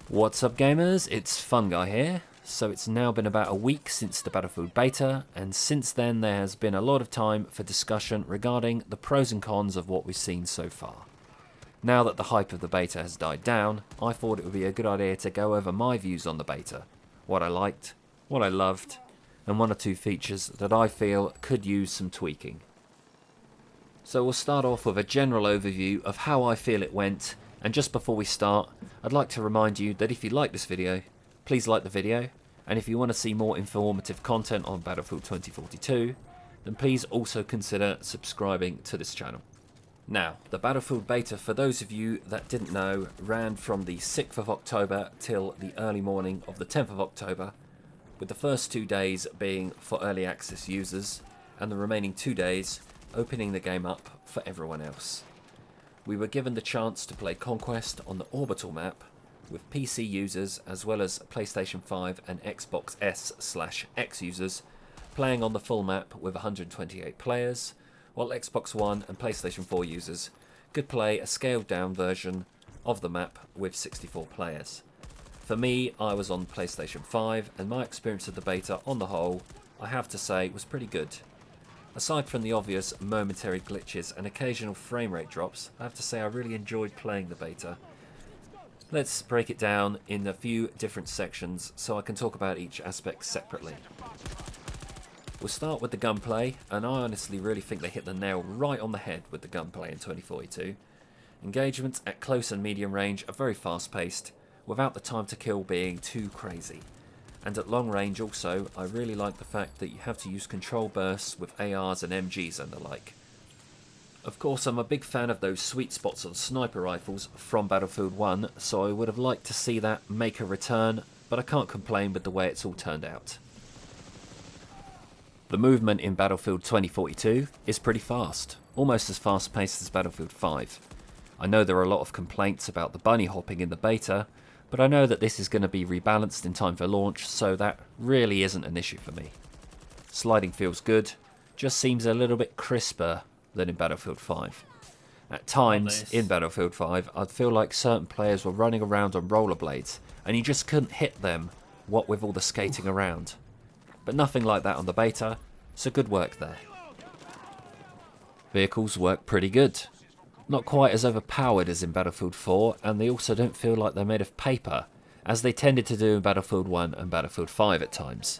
What's up gamers, it's Fun Guy here. So it's now been about a week since the Battlefield beta, and since then there has been a lot of time for discussion regarding the pros and cons of what we've seen so far. Now that the hype of the beta has died down, I thought it would be a good idea to go over my views on the beta, what I liked, what I loved, and one or two features that I feel could use some tweaking. So we'll start off with a general overview of how I feel it went, and just before we start, I'd like to remind you that if you like this video, please like the video, and if you want to see more informative content on Battlefield 2042, then please also consider subscribing to this channel. Now, the Battlefield beta, for those of you that didn't know, ran from the 6th of October till the early morning of the 10th of October, with the first 2 days being for early access users, and the remaining 2 days opening the game up for everyone else. We were given the chance to play Conquest on the Orbital map with PC users as well as PlayStation 5 and Xbox S/X users playing on the full map with 128 players, while Xbox One and PlayStation 4 users could play a scaled down version of the map with 64 players. For me, I was on PlayStation 5 and my experience of the beta on the whole, I have to say, was pretty good. Aside from the obvious momentary glitches and occasional frame rate drops, I have to say I really enjoyed playing the beta. Let's break it down in a few different sections so I can talk about each aspect separately. We'll start with the gunplay, and I honestly really think they hit the nail right on the head with the gunplay in 2042. Engagements at close and medium range are very fast paced, without the time to kill being too crazy. And at long range also, I really like the fact that you have to use control bursts with ARs and MGs and the like. Of course, I'm a big fan of those sweet spots on sniper rifles from Battlefield 1, so I would have liked to see that make a return, but I can't complain with the way it's all turned out. The movement in Battlefield 2042 is pretty fast, almost as fast paced as Battlefield 5. I know there are a lot of complaints about the bunny hopping in the beta, but I know that this is going to be rebalanced in time for launch, so that really isn't an issue for me. Sliding feels good, just seems a little bit crisper than in Battlefield 5. At times, in Battlefield 5, I'd feel like certain players were running around on rollerblades, and you just couldn't hit them, what with all the skating around. But nothing like that on the beta, so good work there. Vehicles work pretty good. Not quite as overpowered as in Battlefield 4, and they also don't feel like they're made of paper, as they tended to do in Battlefield 1 and Battlefield 5 at times.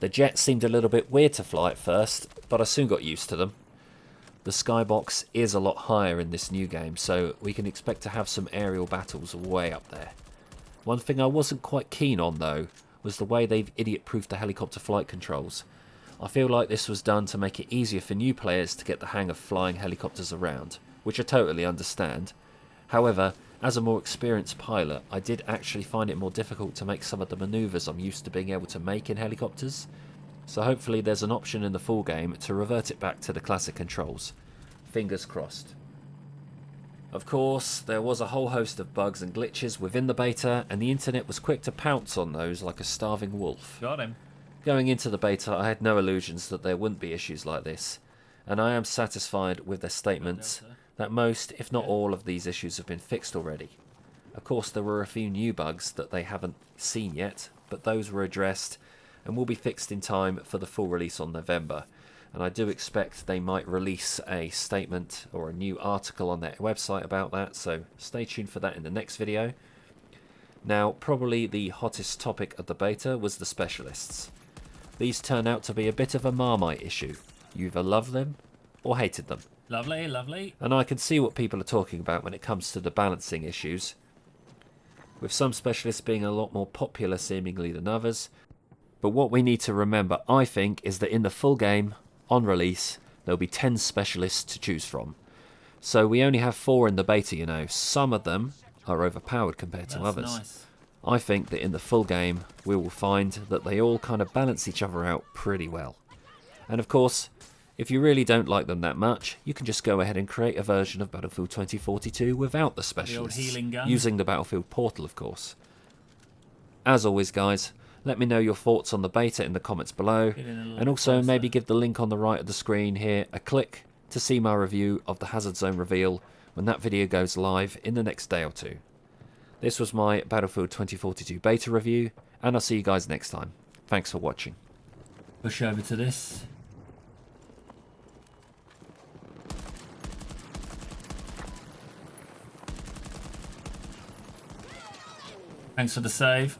The jets seemed a little bit weird to fly at first, but I soon got used to them. The skybox is a lot higher in this new game, so we can expect to have some aerial battles way up there. One thing I wasn't quite keen on though, was the way they've idiot-proofed the helicopter flight controls. I feel like this was done to make it easier for new players to get the hang of flying helicopters around, which I totally understand. However, as a more experienced pilot, I did actually find it more difficult to make some of the manoeuvres I'm used to being able to make in helicopters, so hopefully there's an option in the full game to revert it back to the classic controls. Fingers crossed. Of course, there was a whole host of bugs and glitches within the beta, and the internet was quick to pounce on those like a starving wolf. Got him. Going into the beta, I had no illusions that there wouldn't be issues like this, and I am satisfied with their statements that most, if not all, of these issues have been fixed already. Of course, there were a few new bugs that they haven't seen yet, but those were addressed and will be fixed in time for the full release on November. And I do expect they might release a statement or a new article on their website about that, so stay tuned for that in the next video. Now, probably the hottest topic of the beta was the specialists. These turn out to be a bit of a Marmite issue. You either love them or hated them. Lovely, lovely. And I can see what people are talking about when it comes to the balancing issues, with some specialists being a lot more popular seemingly than others. But what we need to remember, I think, is that in the full game, on release, there'll be 10 specialists to choose from. So we only have 4 in the beta, you know. Some of them are overpowered compared to others. Nice. I think that in the full game, we will find that they all kind of balance each other out pretty well. And of course, if you really don't like them that much, you can just go ahead and create a version of Battlefield 2042 without the specialists, the old healing gun. using the Battlefield portal, of course. As always, guys, let me know your thoughts on the beta in the comments below, and also maybe give the link on the right of the screen here a click to see my review of the Hazard Zone reveal when that video goes live in the next day or two. This was my Battlefield 2042 beta review, and I'll see you guys next time. Thanks for watching. Push over to this. Thanks for the save.